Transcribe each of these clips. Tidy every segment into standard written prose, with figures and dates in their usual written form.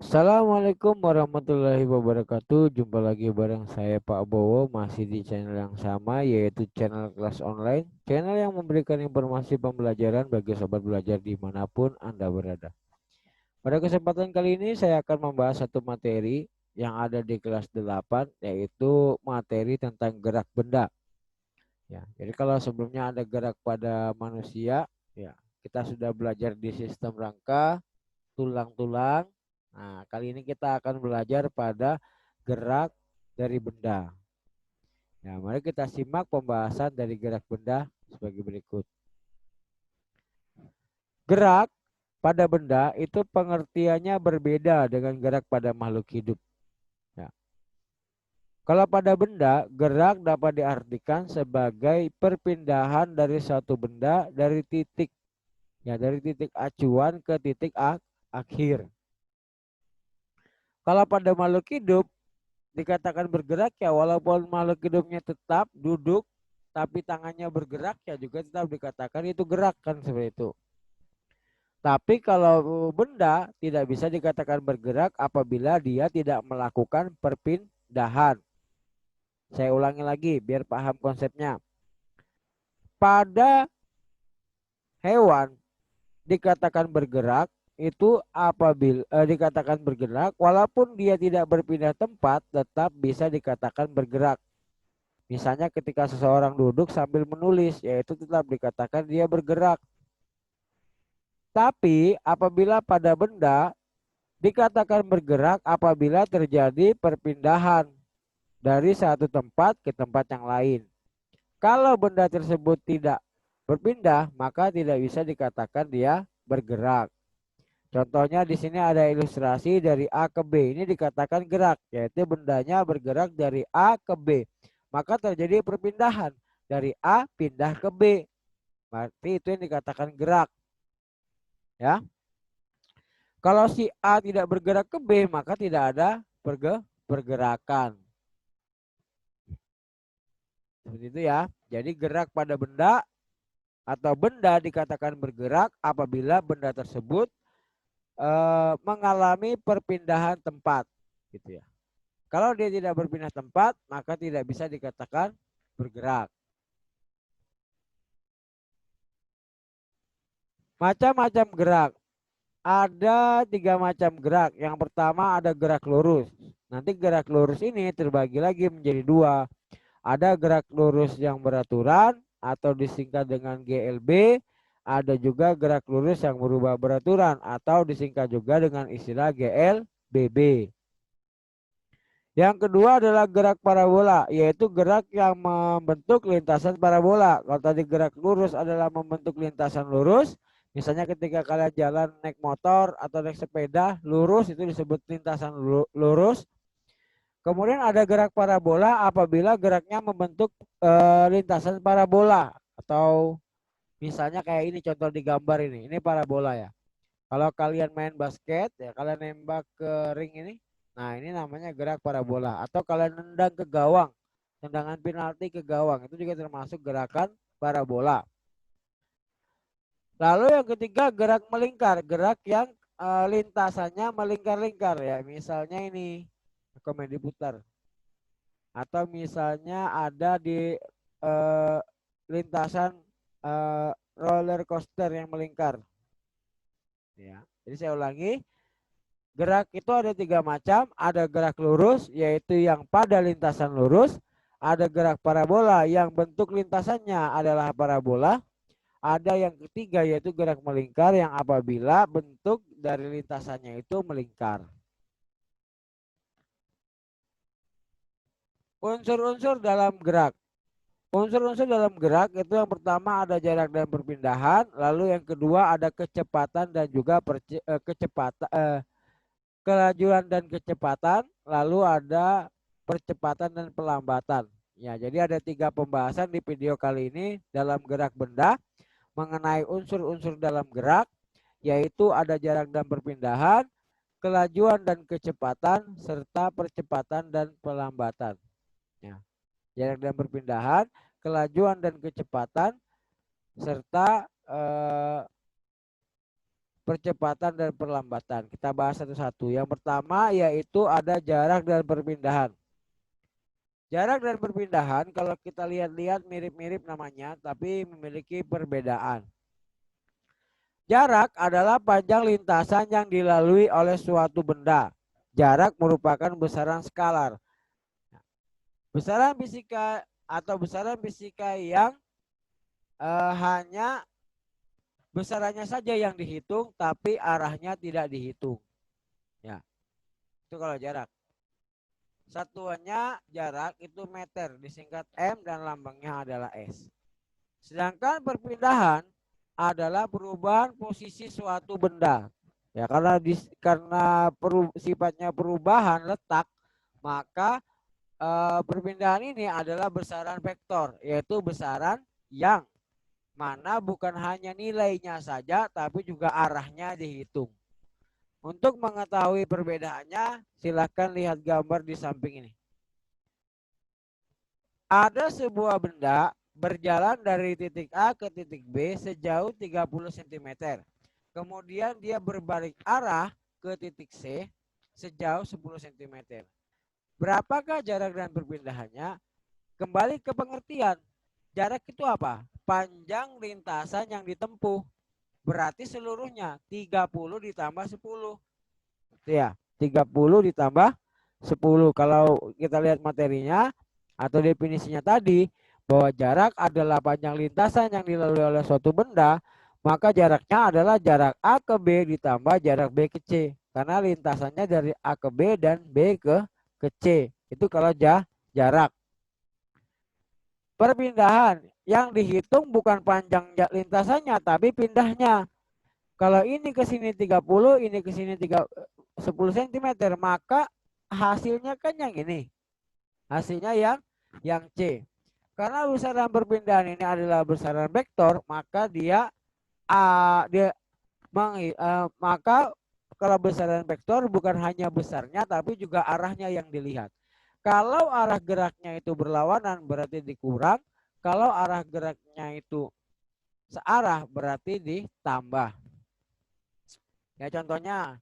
Assalamualaikum warahmatullahi wabarakatuh. Jumpa lagi bareng saya Pak Bowo, masih di channel yang sama, yaitu channel kelas online, channel yang memberikan informasi pembelajaran bagi sobat belajar dimanapun Anda berada. Pada kesempatan kali ini saya akan membahas satu materi yang ada di kelas 8, yaitu materi tentang gerak benda. Ya, jadi kalau sebelumnya ada gerak pada manusia, ya kita sudah belajar di sistem rangka, tulang-tulang. Nah, kali ini kita akan belajar pada gerak dari benda. Nah, mari kita simak pembahasan dari gerak benda sebagai berikut. Gerak pada benda itu pengertiannya berbeda dengan gerak pada makhluk hidup. Ya. Kalau pada benda, gerak dapat diartikan sebagai perpindahan dari suatu benda dari titik, ya, dari titik acuan ke titik akhir. Kalau pada makhluk hidup dikatakan bergerak, ya walaupun makhluk hidupnya tetap duduk tapi tangannya bergerak, ya juga tetap dikatakan itu gerak, kan seperti itu. Tapi kalau benda tidak bisa dikatakan bergerak apabila dia tidak melakukan perpindahan. Saya ulangi lagi biar paham konsepnya. Pada hewan dikatakan bergerak itu apabila dikatakan bergerak walaupun dia tidak berpindah tempat, tetap bisa dikatakan bergerak. Misalnya ketika seseorang duduk sambil menulis, yaitu tetap dikatakan dia bergerak. Tapi apabila pada benda dikatakan bergerak apabila terjadi perpindahan dari satu tempat ke tempat yang lain. Kalau benda tersebut tidak berpindah, maka tidak bisa dikatakan dia bergerak. Contohnya di sini ada ilustrasi dari A ke B. Ini dikatakan gerak, yaitu bendanya bergerak dari A ke B. Maka terjadi perpindahan dari A pindah ke B. Berarti itu yang dikatakan gerak. Ya. Kalau si A tidak bergerak ke B, maka tidak ada pergerakan. Seperti itu ya. Jadi gerak pada benda atau benda dikatakan bergerak apabila benda tersebut mengalami perpindahan tempat, gitu ya. Kalau dia tidak berpindah tempat, maka tidak bisa dikatakan bergerak. Macam-macam gerak. Ada 3 macam gerak. Yang pertama ada gerak lurus. Nanti gerak lurus ini terbagi lagi menjadi 2. Ada gerak lurus yang beraturan atau disingkat dengan GLB. Ada juga gerak lurus yang berubah beraturan atau disingkat juga dengan istilah GLBB. Yang kedua adalah gerak parabola, yaitu gerak yang membentuk lintasan parabola. Kalau tadi gerak lurus adalah membentuk lintasan lurus, misalnya ketika kalian jalan naik motor atau naik sepeda lurus, itu disebut lintasan lurus. Kemudian ada gerak parabola apabila geraknya membentuk lintasan parabola, atau misalnya kayak ini contoh di gambar ini parabola ya. Kalau kalian main basket ya, kalian nembak ke ring ini. Nah, ini namanya gerak parabola. Atau kalian nendang ke gawang, tendangan penalti ke gawang, itu juga termasuk gerakan parabola. Lalu yang ketiga gerak melingkar, gerak yang lintasannya melingkar-lingkar ya. Misalnya ini komedi putar. Atau misalnya ada di eh, lintasan roller coaster yang melingkar. Ya. Jadi saya ulangi, gerak itu ada 3 macam. Ada gerak lurus, yaitu yang pada lintasan lurus. Ada gerak parabola yang bentuk lintasannya adalah parabola. Ada yang ketiga yaitu gerak melingkar yang apabila bentuk dari lintasannya itu melingkar. Unsur-unsur dalam gerak. Unsur-unsur dalam gerak itu yang pertama ada jarak dan perpindahan. Lalu yang kedua ada kecepatan dan juga kelajuan dan kecepatan, lalu ada percepatan dan pelambatan. Ya, jadi ada 3 pembahasan di video kali ini dalam gerak benda mengenai unsur-unsur dalam gerak, yaitu ada jarak dan perpindahan, kelajuan dan kecepatan, serta percepatan dan pelambatan. Ya, jarak dan perpindahan, kelajuan dan kecepatan, serta percepatan dan perlambatan. Kita bahas satu-satu. Yang pertama yaitu ada jarak dan perpindahan. Jarak dan perpindahan kalau kita lihat-lihat mirip-mirip namanya, tapi memiliki perbedaan. Jarak adalah panjang lintasan yang dilalui oleh suatu benda. Jarak merupakan besaran skalar. Besaran fisika atau besaran fisika yang hanya besarannya saja yang dihitung, tapi arahnya tidak dihitung. Ya, itu kalau jarak. Satuannya jarak itu meter, disingkat M dan lambangnya adalah S. Sedangkan perpindahan adalah perubahan posisi suatu benda. Ya, karena sifatnya perubahan letak, maka perpindahan ini adalah besaran vektor, yaitu besaran yang mana bukan hanya nilainya saja, tapi juga arahnya dihitung. Untuk mengetahui perbedaannya, silakan lihat gambar di samping ini. Ada sebuah benda berjalan dari titik A ke titik B sejauh 30 cm. Kemudian dia berbalik arah ke titik C sejauh 10 cm. Berapakah jarak dan perpindahannya? Kembali ke pengertian. Jarak itu apa? Panjang lintasan yang ditempuh. Berarti seluruhnya 30 ditambah 10. Ya, 30 ditambah 10. Kalau kita lihat materinya atau definisinya tadi, bahwa jarak adalah panjang lintasan yang dilalui oleh suatu benda, maka jaraknya adalah jarak A ke B ditambah jarak B ke C. Karena lintasannya dari A ke B dan B ke C. Itu kalau jarak. Perpindahan yang dihitung bukan panjang lintasannya, tapi pindahnya. Kalau ini ke sini 30, ini ke sini 10 cm, maka hasilnya kan yang ini. Hasilnya yang C. Karena besaran perpindahan ini adalah besaran vektor, maka maka kalau besaran vektor bukan hanya besarnya tapi juga arahnya yang dilihat. Kalau arah geraknya itu berlawanan berarti dikurang, kalau arah geraknya itu searah berarti ditambah. Ya contohnya,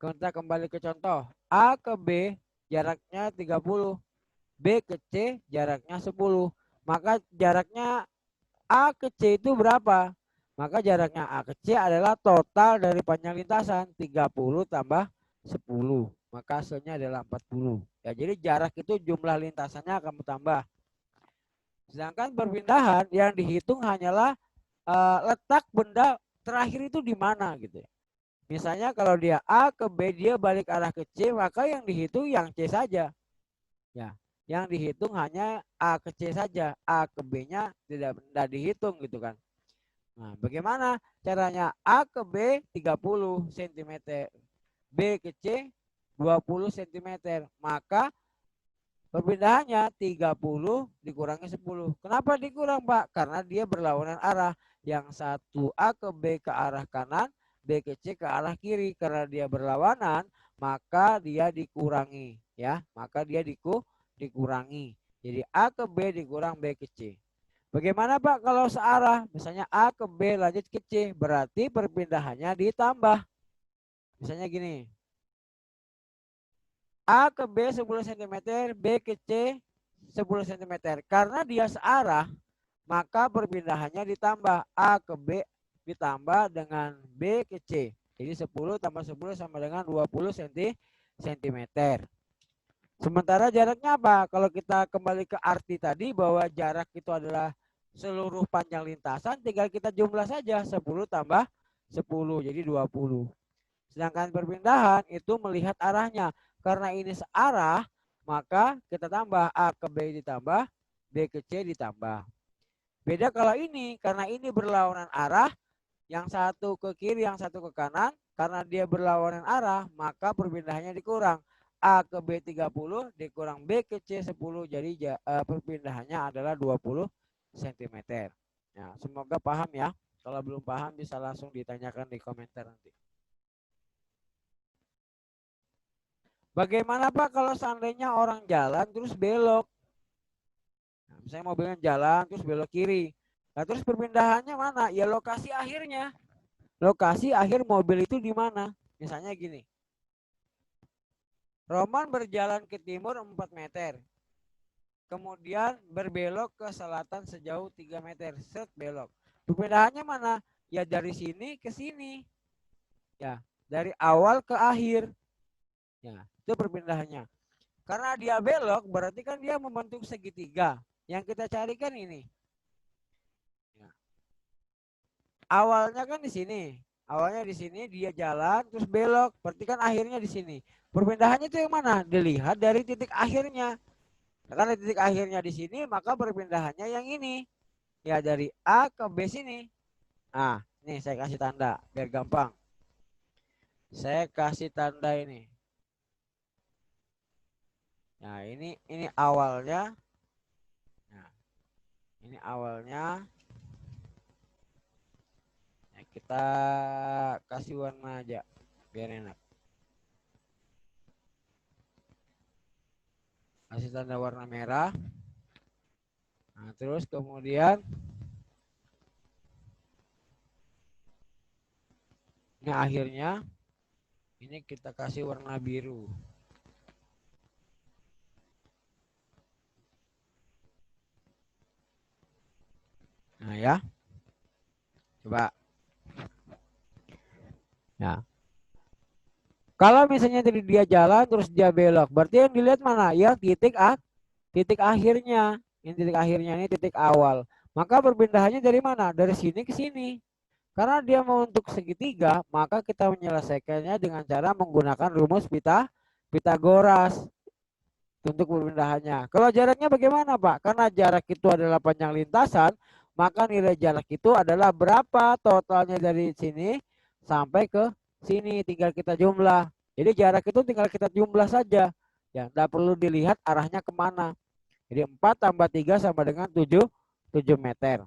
kita kembali ke contoh. A ke B jaraknya 30, B ke C jaraknya 10. Maka jaraknya A ke C itu berapa? Maka jaraknya A ke C adalah total dari panjang lintasan 30 tambah 10. Maka hasilnya adalah 40. Ya, jadi jarak itu jumlah lintasannya akan bertambah. Sedangkan perpindahan yang dihitung hanyalah letak benda terakhir itu di mana gitu ya. Misalnya kalau dia A ke B dia balik arah ke C, maka yang dihitung yang C saja. Ya, yang dihitung hanya A ke C saja, A ke B-nya tidak dihitung gitu kan. Nah, bagaimana caranya? A ke B 30 cm, B ke C 20 cm. Maka perpindahannya 30 dikurangi 10. Kenapa dikurang, Pak? Karena dia berlawanan arah. Yang satu A ke B ke arah kanan, B ke C ke arah kiri. Karena dia berlawanan, maka dia dikurangi, ya. Maka dia dikurangi. Jadi A ke B dikurang B ke C. Bagaimana Pak kalau searah? Misalnya A ke B lanjut ke C, berarti perpindahannya ditambah. Misalnya gini. A ke B 10 cm, B ke C 10 cm. Karena dia searah, maka perpindahannya ditambah. A ke B ditambah dengan B ke C. Jadi 10 tambah 10 sama dengan 20 cm. Sementara jaraknya apa? Kalau kita kembali ke arti tadi bahwa jarak itu adalah seluruh panjang lintasan, tinggal kita jumlah saja 10 tambah 10 jadi 20. Sedangkan perpindahan itu melihat arahnya. Karena ini searah, maka kita tambah A ke B ditambah B ke C ditambah. Beda kalau ini, karena ini berlawanan arah, yang satu ke kiri, yang satu ke kanan, karena dia berlawanan arah, maka perpindahannya dikurang. A ke B 30 dikurang B ke C 10, jadi perpindahannya adalah 20 cm. Ya, semoga paham ya. Kalau belum paham bisa langsung ditanyakan di komentar nanti. Bagaimana Pak kalau seandainya orang jalan terus belok? Nah, misalnya mobilnya jalan terus belok kiri. Nah, terus perpindahannya mana? Ya lokasi akhirnya. lokasi akhir mobil itu di mana. Misalnya gini. Roman berjalan ke timur 4 meter. Kemudian berbelok ke selatan sejauh 3 meter. Set belok. Perpindahannya mana? Ya dari sini ke sini. Ya, dari awal ke akhir. Ya, itu perpindahannya. Karena dia belok berarti kan dia membentuk segitiga. Yang kita carikan ini. Ya. Awalnya kan di sini. Awalnya di sini dia jalan terus belok. Berarti kan akhirnya di sini. Perpindahannya itu yang mana? Dilihat dari titik akhirnya. Karena titik akhirnya di sini, maka perpindahannya yang ini. Ya dari A ke B sini. Nah, nih saya kasih tanda biar gampang. Saya kasih tanda ini. Nah, ini awalnya. Nah, ini awalnya. Nah, kita kasih warna aja biar enak. Kasih tanda warna merah. Nah, terus kemudian ini akhirnya ini kita kasih warna biru. Nah, ya. Coba. Nah, kalau misalnya tadi dia jalan terus dia belok, berarti yang dilihat mana? Ya titik akhirnya. Ini titik akhirnya, ini titik awal. Maka perpindahannya dari mana? Dari sini ke sini. Karena dia mau untuk segitiga, maka kita menyelesaikannya dengan cara menggunakan rumus Pitagoras untuk perpindahannya. Kalau jaraknya bagaimana, Pak? Karena jarak itu adalah panjang lintasan, maka nilai jarak itu adalah berapa totalnya dari sini sampai ke sini, tinggal kita jumlah. Jadi jarak itu tinggal kita jumlah saja. Ya, tidak perlu dilihat arahnya kemana. Jadi 4 tambah 3 sama dengan 7 meter.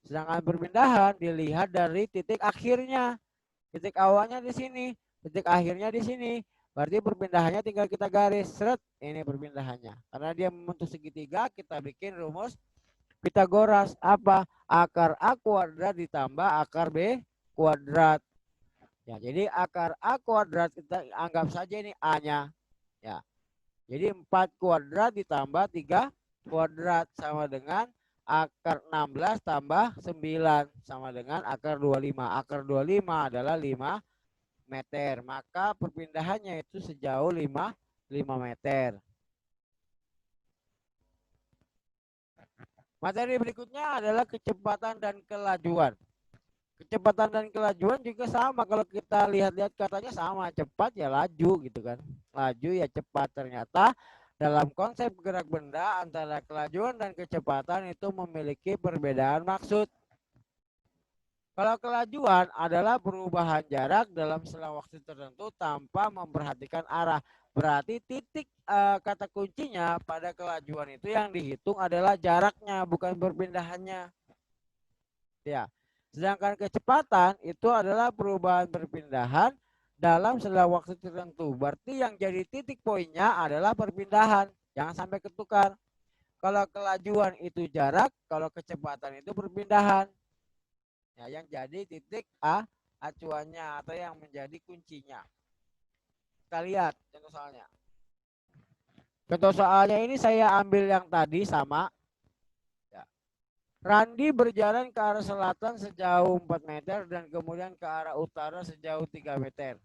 Sedangkan perpindahan dilihat dari titik akhirnya. Titik awalnya di sini, titik akhirnya di sini. Berarti perpindahannya tinggal kita garis seret, ini perpindahannya. Karena dia membentuk segitiga, kita bikin rumus Pitagoras. Apa? Akar A kuadrat ditambah akar B kuadrat. Ya, jadi akar A kuadrat kita anggap saja ini A-nya. Ya. Jadi 4 kuadrat ditambah 3 kuadrat sama dengan akar 16 tambah 9 sama dengan akar 25. Akar 25 adalah 5 meter. Maka perpindahannya itu sejauh 5 meter. Materi berikutnya adalah kecepatan dan kelajuan. Kecepatan dan kelajuan juga sama. Kalau kita lihat-lihat katanya sama, cepat ya laju gitu kan. Laju ya cepat. Ternyata dalam konsep gerak benda antara kelajuan dan kecepatan itu memiliki perbedaan maksud. Kalau kelajuan adalah perubahan jarak dalam selang waktu tertentu tanpa memperhatikan arah. Berarti titik kata kuncinya pada kelajuan itu yang dihitung adalah jaraknya, bukan perpindahannya. Ya. Sedangkan kecepatan itu adalah perubahan perpindahan dalam selang waktu tertentu. Berarti yang jadi titik poinnya adalah perpindahan. Jangan sampai ketukar. Kalau kelajuan itu jarak, kalau kecepatan itu perpindahan. Ya, yang jadi titik acuannya atau yang menjadi kuncinya. Kita lihat contoh soalnya. Contoh soalnya ini saya ambil yang tadi sama. Ya. Randi berjalan ke arah selatan sejauh 4 meter dan kemudian ke arah utara sejauh 3 meter.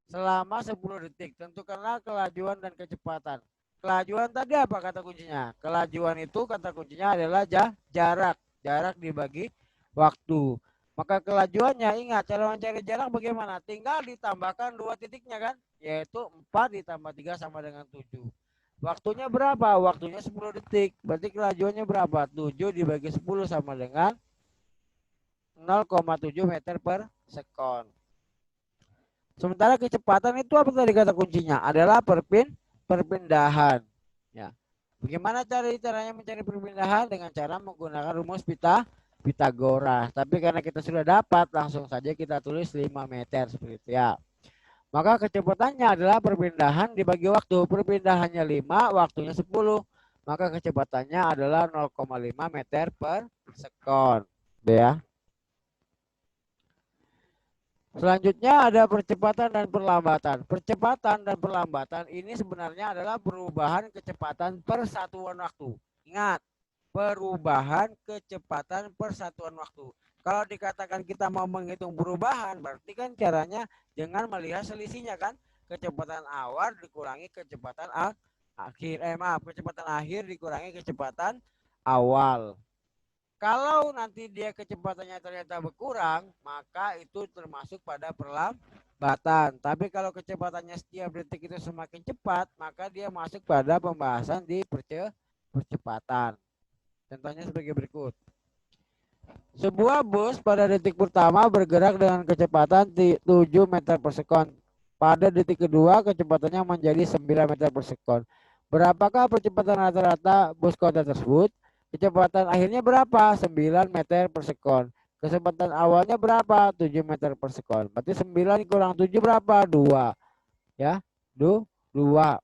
Selama 10 detik. Tentukanlah kelajuan dan kecepatan. Kelajuan tadi apa kata kuncinya? Kelajuan itu kata kuncinya adalah jarak. Jarak dibagi waktu. Maka kelajuannya ingat cara mencari jarak bagaimana? Tinggal ditambahkan 2 titiknya kan? Yaitu 4 ditambah 3 sama dengan 7. Waktunya berapa? Waktunya 10 detik. Berarti kelajuannya berapa? 7 dibagi 10 sama dengan 0,7 meter per sekon. Sementara kecepatan itu apa tadi kata kuncinya? Adalah perpindahan. Ya. Bagaimana caranya mencari perpindahan? Dengan cara menggunakan rumus Pitagoras. Tapi karena kita sudah dapat, langsung saja kita tulis 5 meter seperti itu ya. Maka kecepatannya adalah perpindahan dibagi waktu. Perpindahannya 5, waktunya 10. Maka kecepatannya adalah 0,5 meter per sekon. Ya. Selanjutnya ada percepatan dan perlambatan. Percepatan dan perlambatan ini sebenarnya adalah perubahan kecepatan per satuan waktu. Ingat, perubahan kecepatan per satuan waktu. Kalau dikatakan kita mau menghitung perubahan, berarti kan caranya dengan melihat selisihnya kan. Kecepatan awal dikurangi kecepatan akhir. Kecepatan akhir dikurangi kecepatan awal. Kalau nanti dia kecepatannya ternyata berkurang, maka itu termasuk pada perlambatan. Tapi kalau kecepatannya setiap detik itu semakin cepat, maka dia masuk pada pembahasan di percepatan. Contohnya sebagai berikut. Sebuah bus pada detik pertama bergerak dengan kecepatan 7 meter per sekon. Pada detik kedua kecepatannya menjadi 9 meter per sekon. Berapakah percepatan rata-rata bus kota tersebut? Kecepatan akhirnya berapa? 9 meter per sekon. Kecepatan awalnya berapa? 7 meter per sekon. Berarti 9 kurang 7 berapa? 2. Ya, 2.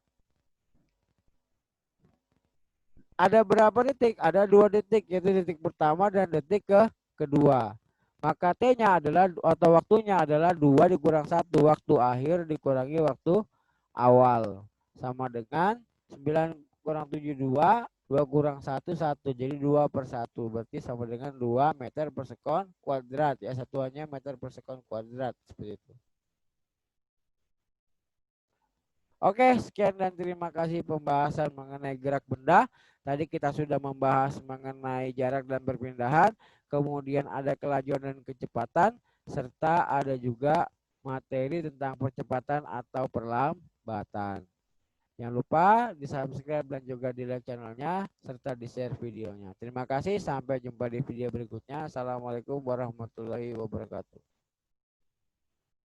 Ada berapa detik? Ada 2 detik, yaitu detik pertama dan detik kedua. Maka T-nya adalah atau waktunya adalah 2 dikurang 1, waktu akhir dikurangi waktu awal. Sama dengan 9 kurang 7 2, 2 kurang 1 1. Jadi 2 per 1. Berarti sama dengan 2 meter per sekon kuadrat. Ya, satuannya meter per sekon kuadrat. Seperti itu. Oke, sekian dan terima kasih pembahasan mengenai gerak benda. Tadi kita sudah membahas mengenai jarak dan perpindahan, kemudian ada kelajuan dan kecepatan, serta ada juga materi tentang percepatan atau perlambatan. Jangan lupa di subscribe dan juga di like channelnya, serta di share videonya. Terima kasih, sampai jumpa di video berikutnya. Assalamualaikum warahmatullahi wabarakatuh.